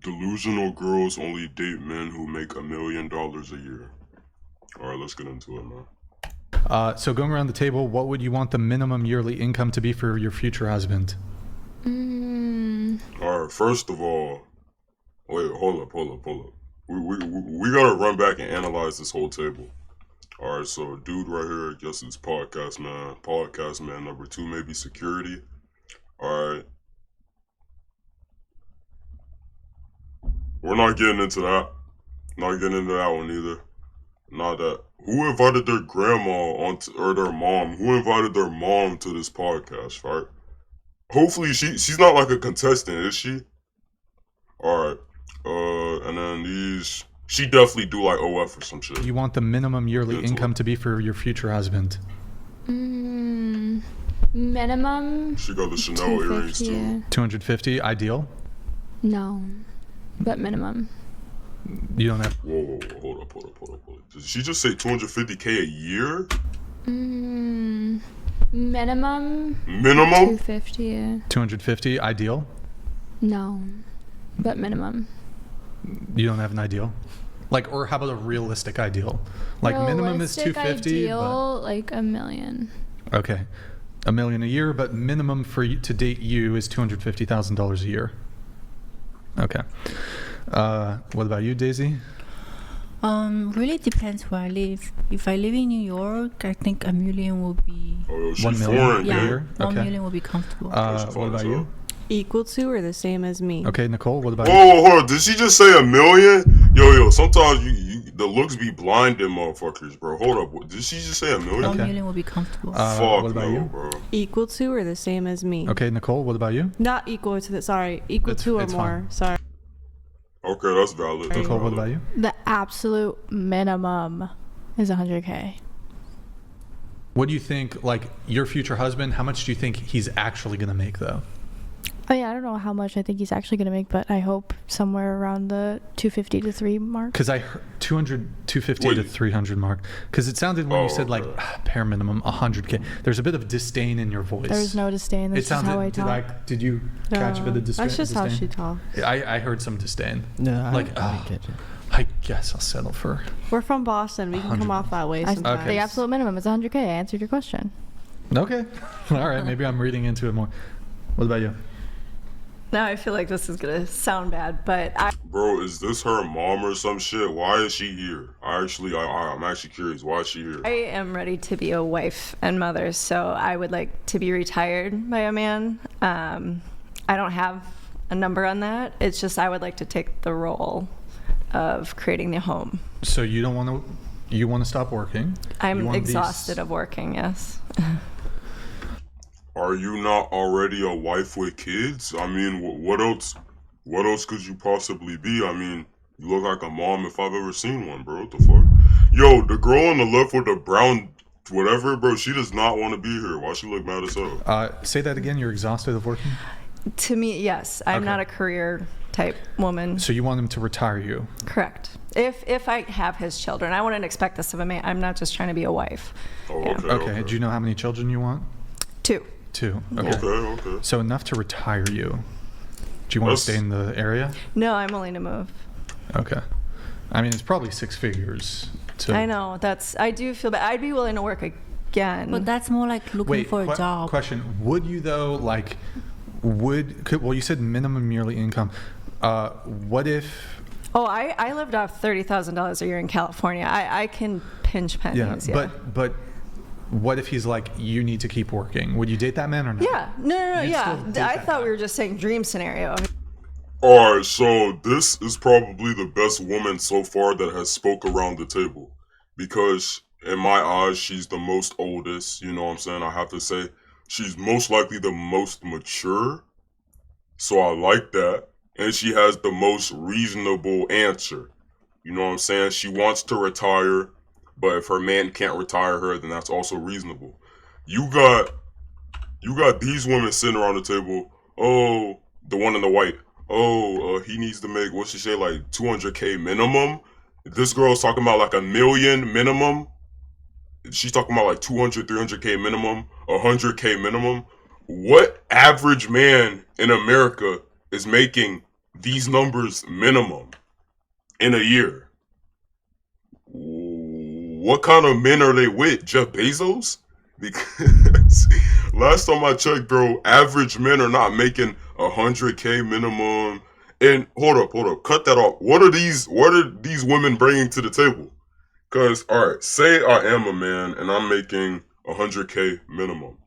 Delusional girls only date men who make $1 million a year. All right, let's get into it, man. So going around the table, what would you want the minimum yearly income to be for your future husband? All right, first of all, wait, hold up. We gotta run back and analyze this whole table. All right, so dude right here, I guess it's podcast man. Podcast man number 2, maybe security. All right. We're not getting into that. Not getting into that one either. Not that. Who invited their grandma or their mom? Who invited their mom to this podcast, right? Hopefully she's not like a contestant, is she? Alright. And then these, she definitely do like OF or some shit. You want the minimum yearly income to be for your future husband? Minimum. She got the Chanel earrings too. 250, ideal? No, but minimum. You don't have. Whoa, hold up. Did she just say 250K a year? Minimum. 250. 250, ideal? No, but minimum. You don't have an ideal? Like, or how about a realistic ideal? Like minimum is 250. Ideal, like $1 million. Okay, $1 million a year, but minimum for you to date you is $250,000 a year. Okay. What about you, Daisy? Really depends where I live. If I live in New York, I think $1 million will be. Oh, she's 1 million foreign, a Yeah, year? 1 Okay. million will be comfortable. What about you? Equal to or the same as me? Okay, Nicole, what about you? Whoa, hold on. Did she just say $1 million? Yo, sometimes you the looks be blinding motherfuckers, bro. Hold up. Did she just say $1 million? 1 million will be comfortable. Fuck what about no, you? bro. Equal to or the same as me? Okay, Nicole, what about you? Not equal to the, sorry. Equal to or it's more. fine. Sorry. Okay, that's valid. That's Nicole, what valid. about you? The absolute minimum is 100K. What do you think, like, your future husband, how much do you think he's actually going to make, though? Oh yeah, I don't know how much I think he's actually going to make, but I hope somewhere around the 250 to 3 mark. Because I heard 250 to Wait. 300 mark. Because it sounded when you said, like, okay. bare minimum 100K. There's a bit of disdain in your voice. There's no disdain. That's It just sounded, how I talk. did you catch a bit of disdain? That's just how she talks. I heard some disdain. No, Like, I didn't get it. I guess I'll settle for. We're from Boston. We can come off that way sometimes. Okay. The absolute minimum is 100K. I answered your question. Okay. All right. Maybe I'm reading into it more. What about you? Now I feel like this is gonna sound bad, but Bro, is this her mom or some shit? Why is she here? I'm actually curious. Why is she here? I am ready to be a wife and mother, so I would like to be retired by a man. I don't have a number on that. It's just I would like to take the role of creating the home. So you don't want to. You want to stop working? You I'm wanna be exhausted of working, yes. Are you not already a wife with kids? I mean, what else? What else could you possibly be? I mean, you look like a mom if I've ever seen one, bro. What the fuck? Yo, the girl on the left with the brown whatever, bro, she does not want to be here. Why she look mad as hell? Say that again. You're exhausted of working. To me, yes. I'm Okay. not a career type woman. So you want him to retire you? Correct. If I have his children, I wouldn't expect this of a man. I'm not just trying to be a wife. Oh, Yeah. Okay. Do you know how many children you want? 2. 2. Okay. Okay. So enough to retire you. Do you want to stay in the area? No, I'm willing to move. Okay. I mean, it's probably 6 figures. I know. I do feel bad. I'd be willing to work again. But that's more like looking for a job. Question: would you though? Like, well, you said minimum yearly income. What if? Oh, I lived off $30,000 a year in California. I can pinch pennies. Yeah, but what if he's like, you need to keep working? Would you date that man or not? Yeah. No. You'd Yeah. still date I that thought guy. we were just saying dream scenario. Alright, so this is probably the best woman so far that has spoke around the table. Because in my eyes, she's the most oldest, you know what I'm saying? I have to say, she's most likely the most mature. So I like that. And she has the most reasonable answer. You know what I'm saying? She wants to retire, but if her man can't retire her, then that's also reasonable. You got these women sitting around the table. Oh, the one in the white. Oh, he needs to make, what's she say, like 200K minimum? This girl's talking about like $1 million minimum. She's talking about like 200, 300K minimum, 100K minimum. What average man in America is making these numbers minimum in a year, what kind of men are they with? Jeff Bezos? Because last time I checked, bro, average men are not making 100K minimum. And hold up, cut that off. What are these women bringing to the table? Because, all right, say I am a man and I'm making 100K minimum.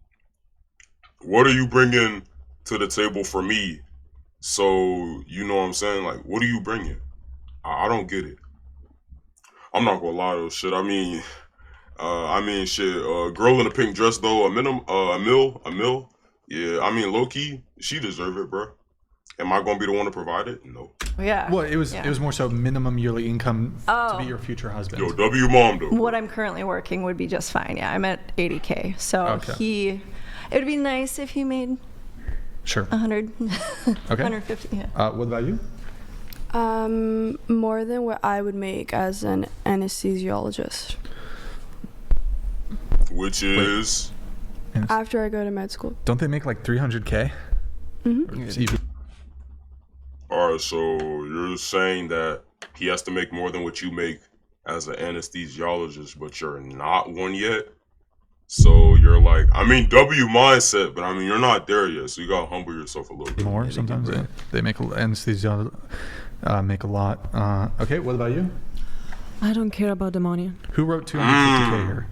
What are you bringing to the table for me? So, you know what I'm saying? Like, what are you bringing? I don't get it. I'm not gonna lie though, shit. I mean, shit. Girl in a pink dress though, a mil. Yeah, I mean, low key, she deserve it, bro. Am I gonna be the one to provide it? No. Yeah. Well, it was more so minimum yearly income to be your future husband. Yo, W mom though. What I'm currently working would be just fine. Yeah, I'm at 80K. So it would be nice if he made sure 100, okay. 150. Yeah. What about you? More than what I would make as an anesthesiologist. Which is after I go to med school. Don't they make like 300K? Mm-hmm. Alright, so you're saying that he has to make more than what you make as an anesthesiologist, but you're not one yet? So you're like, I mean, W mindset, but I mean, you're not there yet, so you gotta humble yourself a little bit. More sometimes they make anesthesiologists make a lot. Okay, what about you? I don't care about the money. Who wrote 250K here?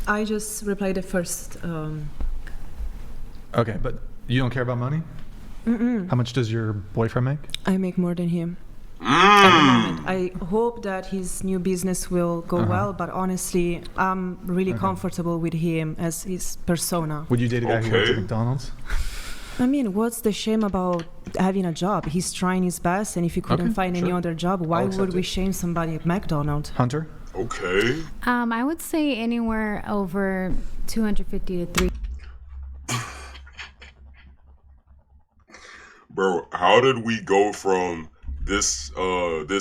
I just replied the first. Okay, but you don't care about money? How much does your boyfriend make? I make more than him. At the moment. I hope that his new business will go well, but honestly, I'm really comfortable with him as his persona. Would you date a guy who works at McDonald's? I mean, what's the shame about having a job? He's trying his best, and if he couldn't find any other job, why would we shame somebody at McDonald's? Hunter? Okay. I would say anywhere over 250 to 300. Bro, how did we go from this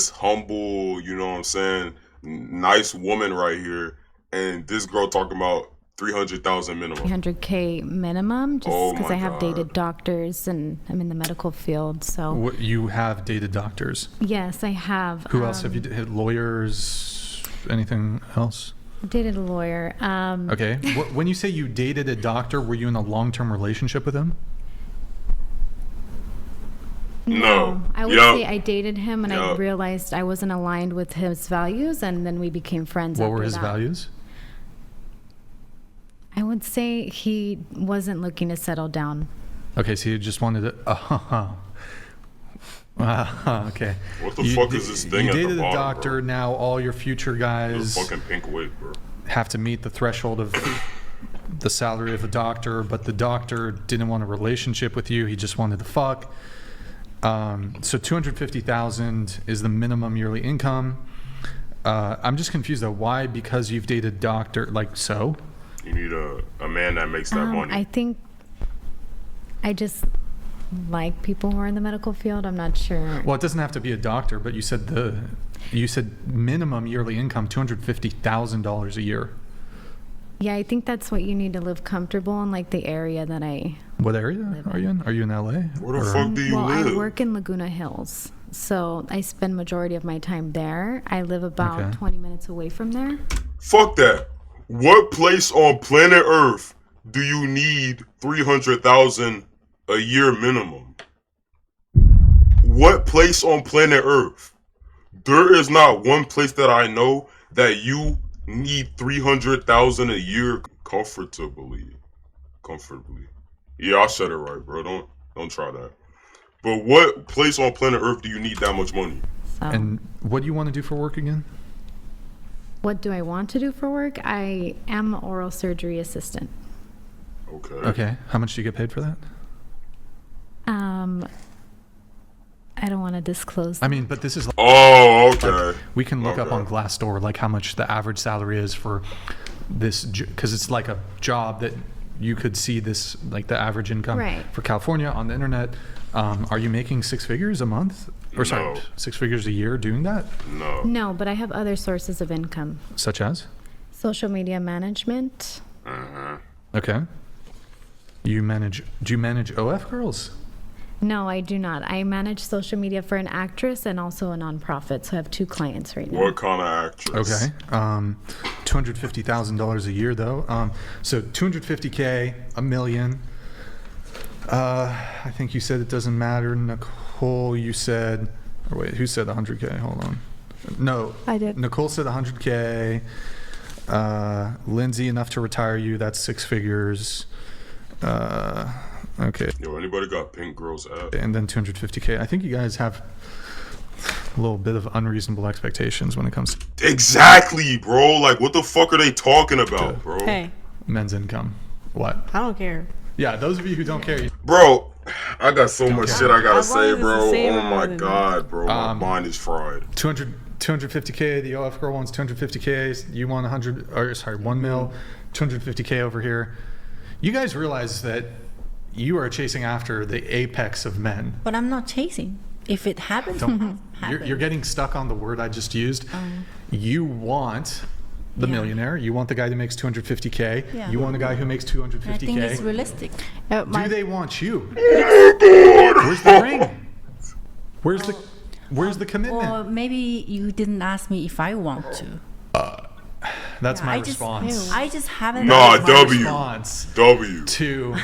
humble, you know what I'm saying, nice woman right here, and this girl talking about 300,000 minimum? 300K minimum, just because I have dated doctors and I'm in the medical field. So you have dated doctors? Yes, I have. Who else have you dated? Lawyers? Anything else? I dated a lawyer. Okay. When you say you dated a doctor, were you in a long-term relationship with him? No. I would say I dated him and I realized I wasn't aligned with his values, and then we became friends. What were his values? I would say he wasn't looking to settle down. Okay, so you just wanted to... okay. What the fuck is this thing you at the dated bottom, a doctor, bro? now all your future guys the fucking pink wig, bro. have to meet the threshold of the salary of a doctor, but the doctor didn't want a relationship with you. He just wanted to fuck. So 250,000 is the minimum yearly income. I'm just confused though. Why? Because you've dated doctor, like so? You need a man that makes that money. I think I just like people who are in the medical field. I'm not sure. Well, it doesn't have to be a doctor, but you said minimum yearly income $250,000 a year. Yeah, I think that's what you need to live comfortable in, like the area that I. What area are you in? Are you in LA? Where the fuck do you live? I work in Laguna Hills, so I spend majority of my time there. I live about 20 minutes away from there. Fuck that. What place on planet Earth do you need 300,000 a year minimum? What place on planet Earth? There is not one place that I know that you need 300,000 a year comfortably. Yeah, I said it right, bro. Don't try that. But what place on planet Earth do you need that much money? And what do you want to do for work again? What do I want to do for work? I am an oral surgery assistant. Okay. Okay. How much do you get paid for that? I don't want to disclose that. I mean, but this is like, okay. We can look up on Glassdoor like how much the average salary is for this, because it's like a job that you could see this, like the average income for California on the internet. Are you making 6 figures a month? Or sorry, 6 figures a year doing that? No. No, but I have other sources of income. Such as? Social media management. Okay. Do you manage OF girls? No, I do not. I manage social media for an actress and also a nonprofit, so I have 2 clients right now. What kind of actress? Okay. $250,000 a year though. So 250K, $1 million. I think you said it doesn't matter. Nicole, you said, or wait, who said 100K? Hold on. No, I did. Nicole said 100K. Lindsay, enough to retire you. That's 6 figures. Okay. Yo, anybody got Pink Girl's app? And then 250K. I think you guys have a little bit of unreasonable expectations when it comes to Exactly, bro. Like, what the fuck are they talking about, bro? Hey, men's income. What? I don't care. Yeah, those of you who don't care. Bro, I got so much shit I gotta As long say, as it's bro. the same Oh or my more than god, bro. My mind is fried. 250K. The OF girl wants 250K. You want 100, or sorry, 1 mil. 250K over here. You guys realize that you are chasing after the apex of men. But I'm not chasing. If it happens, You're getting stuck on the word I just used. You want the millionaire. You want the guy that makes 250K. Yeah. You want a guy who makes 250K. I think it's realistic. Do they want you? Where's the ring? Where's the commitment? Or maybe you didn't ask me if I want to. That's my I response. I just haven't. Nah, My W. response W. to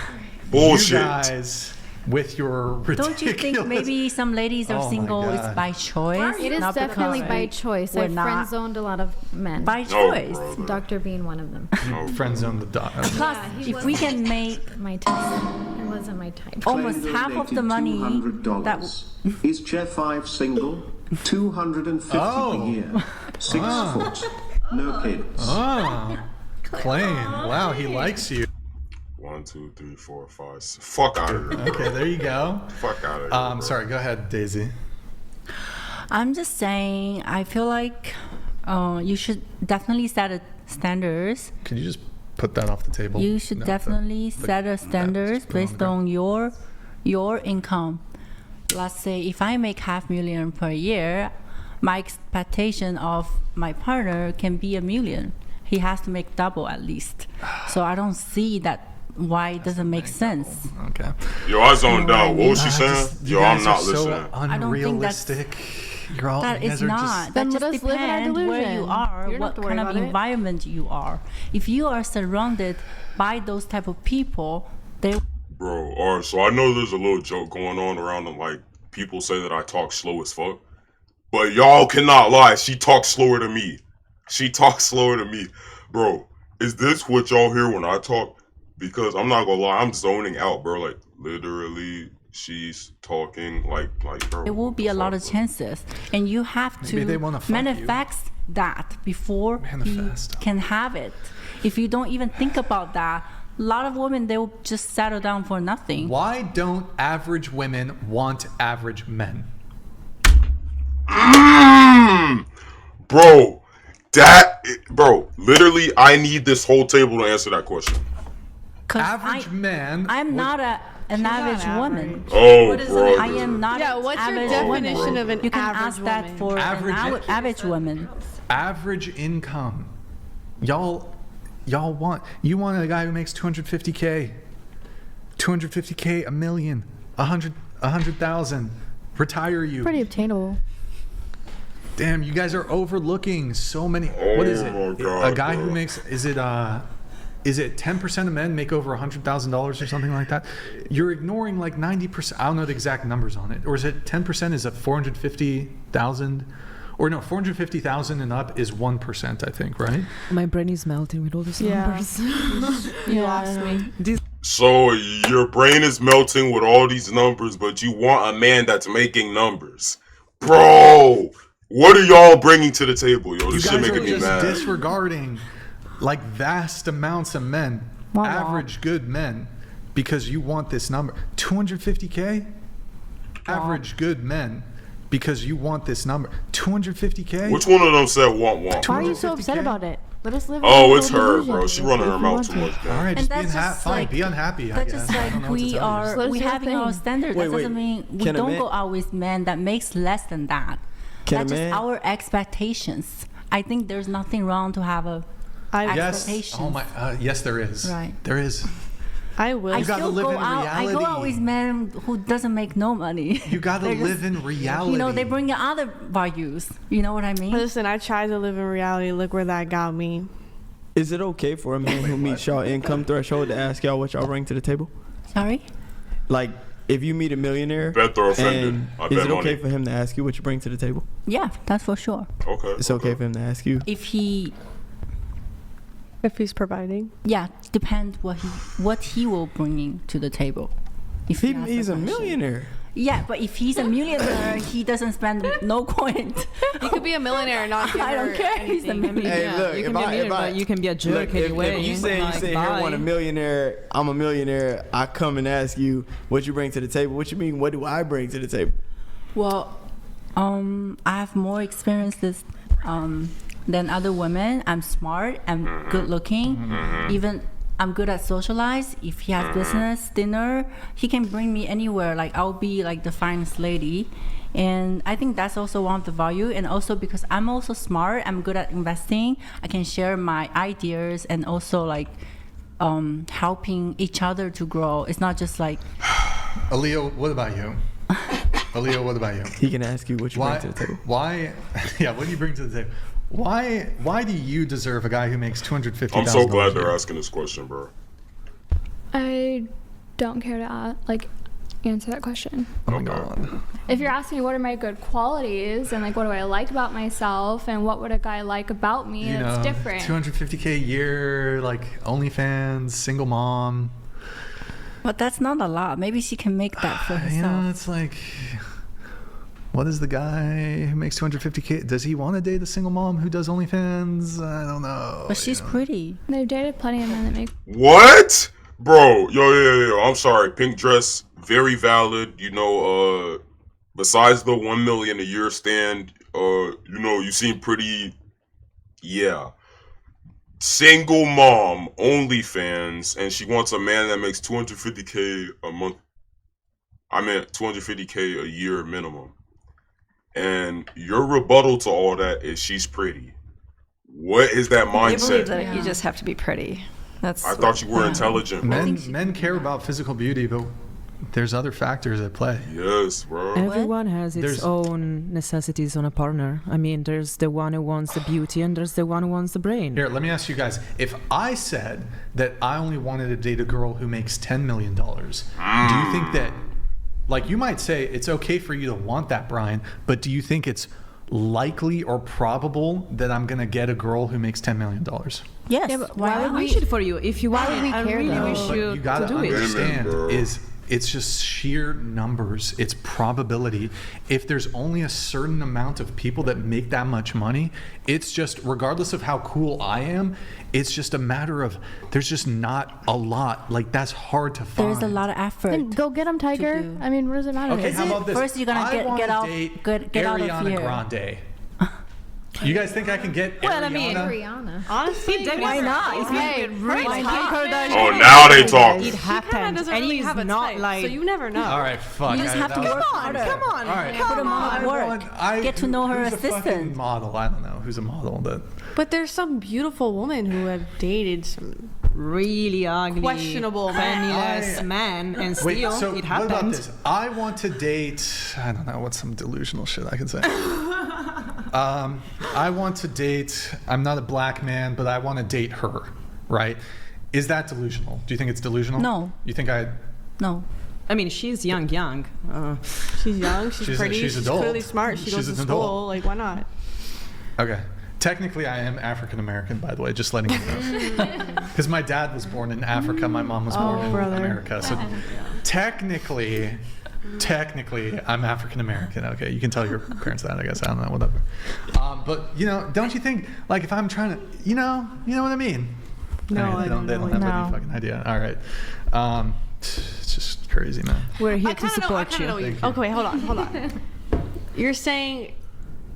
Bullshit. you guys with your ridiculous. Don't you think maybe some ladies are Oh my single is God. by choice? It is not definitely because by choice. we're I've not friend zoned a lot of men. by No, choice. brother. Doctor being one of them. friend zone the dot. Plus, if we can make My type. It wasn't my type. almost half of the money that Is Chair 5 single? 250 a year. 6 foot. No kids. Oh, plain. Wow, he likes you. 1, 2, 3, 4, 5, 6. Fuck out of here. Okay, there you go. Fuck out of here. Bro. Sorry, go ahead, Daisy. I'm just saying, I feel like you should definitely set a standards. Could you just put that off the table? You should No, definitely set a just standards put it on based the on your income. Let's say if I make $500,000 per year, my expectation of my partner can be $1 million. He has to make double at least. So I don't see that why it doesn't make sense. Okay. Yo, I zoned You know what I out. What was she I saying? just- you Yo, I'm guys not are so listening. unrealistic. You're all. That you is guys are not. just- Then That let just us live in our depends where you delusion. are, You don't have what to worry kind of about it. environment you are. If you are surrounded by those type of people, they Bro, alright, so I know there's a little joke going on around them, like, people say that I talk slow as fuck. But y'all cannot lie, she talks slower than me. She talks slower than me. Bro, is this what y'all hear when I talk? Because I'm not gonna lie, I'm zoning out, bro. Like, literally, she's talking like, bro. there will be a lot of chances, and you have Maybe they to wanna fuck you. manifest that before Manifest. you can have it. If you don't even think about that, a lot of women, they will just settle down for nothing. Why don't average women want average men? Bro, bro, literally, I need this whole table to answer that question. 'Cause Average man. I'm not an average woman. Oh, bro. I am not Yeah, an what's your average definition woman. of an You can average ask that woman? for average woman. Average income. Y'all want a guy who makes 250K. 250K, $1 million, 100,000. Retire you. Pretty obtainable. Damn, you guys are overlooking so many. What is it? Oh my God, a guy who bro. makes is it 10% of men make over $100,000 or something like that? You're ignoring like 90%. I don't know the exact numbers on it. Or is it 10% is a 450,000? Or no, 450,000 and up is 1%, I think, right? My brain is melting with all these numbers. You lost me. So your brain is melting with all these numbers, but you want a man that's making numbers. Bro, what are y'all bringing to the table, yo? You This shit guys are making me just mad. disregarding like vast amounts of men, Wah, wah. average good men, because you want this number. 250K? Average good men, because you want this number. 250K? Which one of them said want? Why are you so upset 250K? about it? Let us live. Oh, in it's our her, delusion. bro. She running her If you mouth want too to. much, All man. right, And just be that's just fine. like Be unhappy, I That's guess. just I don't like know what to we tell you. are. Let us We do our having our thing. standards. Wait, That doesn't wait. mean we Can a don't man- go out with men that makes less than that. Can a That's just man- our expectations. I think there's nothing wrong to have a Yes. expectations. Oh my. Yes, there is. Right. There is. I will. You gotta live in I go out reality. with men who doesn't make no money. You gotta They're live in reality. They bring in other values. You know what I mean? Listen, I tried to live in reality. Look where that got me. Is it okay for a man who meets y'all income threshold to ask y'all what y'all bring to the table? Sorry? Like, if you meet a millionaire, Bet they're offended. and I is bet it okay money. for him to ask you what you bring to the table? Yeah, that's for sure. Okay. It's okay for him to ask you. If he, If he's providing. yeah, depends what he will bring to the table. If he asks He's the a question. millionaire. Yeah, but if he's a millionaire, he doesn't spend no coin. He could be a millionaire and not give I don't her care. He's a anything. I mean, Hey, yeah, look, you if can be a I- millionaire, but you can be a jerk Look, anyway. if you say Like, here, I want a bye. millionaire, I'm a millionaire, I come and ask you what you bring to the table. What you mean, what do I bring to the table? Well, I have more experiences than other women. I'm smart. I'm good looking. Even I'm good at socialize. If he has business dinner, he can bring me anywhere. Like I'll be like the finest lady, and I think that's also one of the value. And also because I'm also smart, I'm good at investing. I can share my ideas and also like helping each other to grow. It's not just like. Aaliyah, what about you? Aaliyah, what about you? He can ask you what you Why? bring to the table. Why? Yeah, what do you bring to the table? Why do you deserve a guy who makes $250,000? I'm so glad they're asking this question, bro. I don't care to answer that question. Oh my god. If you're asking me what are my good qualities and like what do I like about myself and what would a guy like about me, You it's know, different. $250K a year, like OnlyFans, single mom. But that's not a lot. Maybe she can make that for herself. You know, it's like, what is the guy who makes $250K? Does he want to date a single mom who does OnlyFans? I don't know. But she's pretty. They've dated plenty of men that make. What? Bro, yo, I'm sorry. Pink dress, very valid. You know, besides the 1 million a year stand, you know, you seem pretty, yeah. Single mom, OnlyFans, and she wants a man that makes $250K a month. I meant $250K a year minimum. And your rebuttal to all that is she's pretty. What is that I believe mindset? that you just have to be pretty. That's. I thought you were intelligent, bro. Men care about physical beauty, but there's other factors at play. Yes, bro. Everyone has its There's- own necessities on a partner. I mean, there's the one who wants the beauty and there's the one who wants the brain. Here, let me ask you guys. If I said that I only wanted to date a girl who makes $10 million, do you think that, like, you might say it's okay for you to want that, Brian, but do you think it's likely or probable that I'm going to get a girl who makes $10 million? Yes. Yeah, but Why would we wish it for you? If you want would it, we I care, really though? wish But you you to gotta do it. understand Bro. is it's just sheer numbers. It's probability. If there's only a certain amount of people that make that much money, it's just, regardless of how cool I am, it's just a matter of there's just not a lot. Like, that's hard to find. There's a lot of effort. Then go get him, Tiger. do. I mean, what does it matter? Okay, how about this? First you're gonna I get wanna out- date get out of Ariana here. Grande. You guys think I can get Well, I mean, Ariana? Rihanna. Honestly, Why not? If Hey, you her like type. Kim Kardashian, Oh, now they talk. it She kind happened, of doesn't and really he's have a not type, like. so you never know. All right, fuck. You just have to that was- work harder. Come on, All right. Put him on work. Get to know her who's a fucking assistant. model. I don't know who's a model that. But there's some beautiful women who have dated some really ugly, questionable penniless I- man, and Wait, still so it what about happened. this? I want to date. I don't know what's some delusional shit I can say. I want to date. I'm not a black man, but I want to date her. Right? Is that delusional? Do you think it's delusional? No. You think I? No. I mean, she's young. she's young, she's pretty, she's she's adult. clearly smart, she She's goes to an school, adult. like why not? Okay. Technically, I am African American, by the way. Just letting you know. Because my dad was born in Africa, my mom was born in brother. America. So technically, I'm African American. Okay, you can tell your parents that. I guess I don't know, whatever. But you know, don't you think like if I'm trying to, you know what I mean? No, they don't have No. any fucking idea. All right, it's just crazy, man. We're here I to kind of know, support you. Thank you. Okay, wait, hold on. You're saying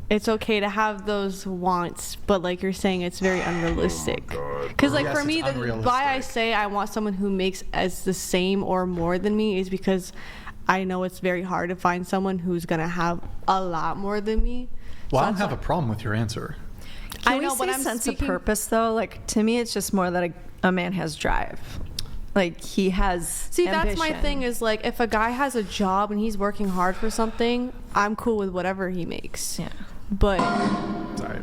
it's okay to have those wants, but like you're saying it's very unrealistic. Because like Yes, for me, it's the why I unrealistic. say I want someone who makes as the same or more than me is because I know it's very hard to find someone who's gonna have a lot more than me. Well, So I don't that's have a problem with your answer. Can I we know, say but I'm sense speaking- of purpose though? Like to me, it's just more that a man has drive. Like he has See, that's my ambition. thing is like if a guy has a job and he's working hard for something, I'm cool with whatever he makes. Yeah. But Sorry.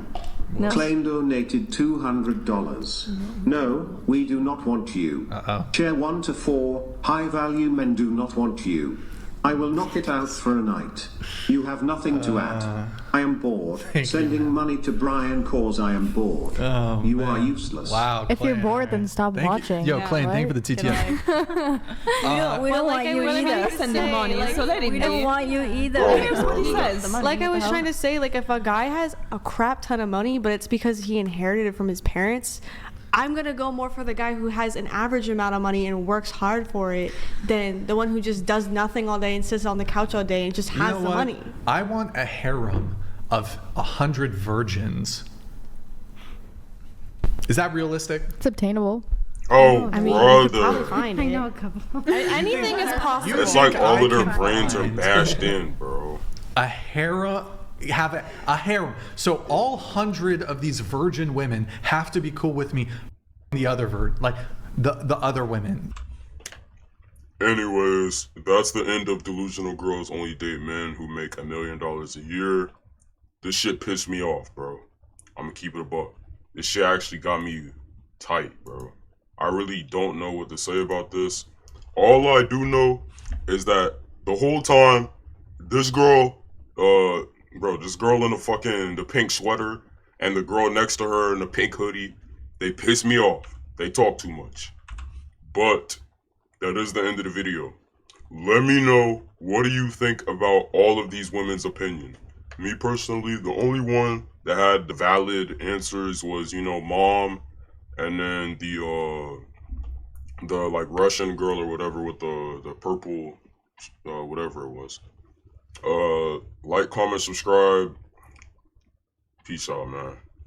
No. Claim donated $200. No, we do not want you. Chair 1 to 4, high value men do not want you. I will knock it out for a night. You have nothing to add. I am bored. Sending money to Brian cause I am bored. You are useless. Wow. If you're bored, then stop watching. Yo, Clayton, thank you for the TTF. We don't want you either. Sending money, so let We don't want you either. Here's what he says. Like I was trying to say, like if a guy has a crap ton of money, but it's because he inherited it from his parents, I'm gonna go more for the guy who has an average amount of money and works hard for it than the one who just does nothing all day and sits on the couch all day and just has the money. I want a harem of 100 virgins. Is that realistic? It's obtainable. Oh, I mean, you could probably brother. find I it. know a couple. Anything is possible. It's like all of their brains are bashed in, bro. A harem, have a harem. So all 100 of these virgin women have to be cool with me. The other the other women. Anyways, that's the end of Delusional Girls Only Date Men Who Make $1 million a year. This shit pissed me off, bro. I'm gonna keep it a buck. This shit actually got me tight, bro. I really don't know what to say about this. All I do know is that the whole time, this girl, this girl in the pink sweater and the girl next to her in the pink hoodie, they piss me off. They talk too much. But that is the end of the video. Let me know, what do you think about all of these women's opinion? Me personally, the only one that had the valid answers was, Mom, and then the like Russian girl or whatever with the purple, whatever it was. Like, comment, subscribe. Peace out, man.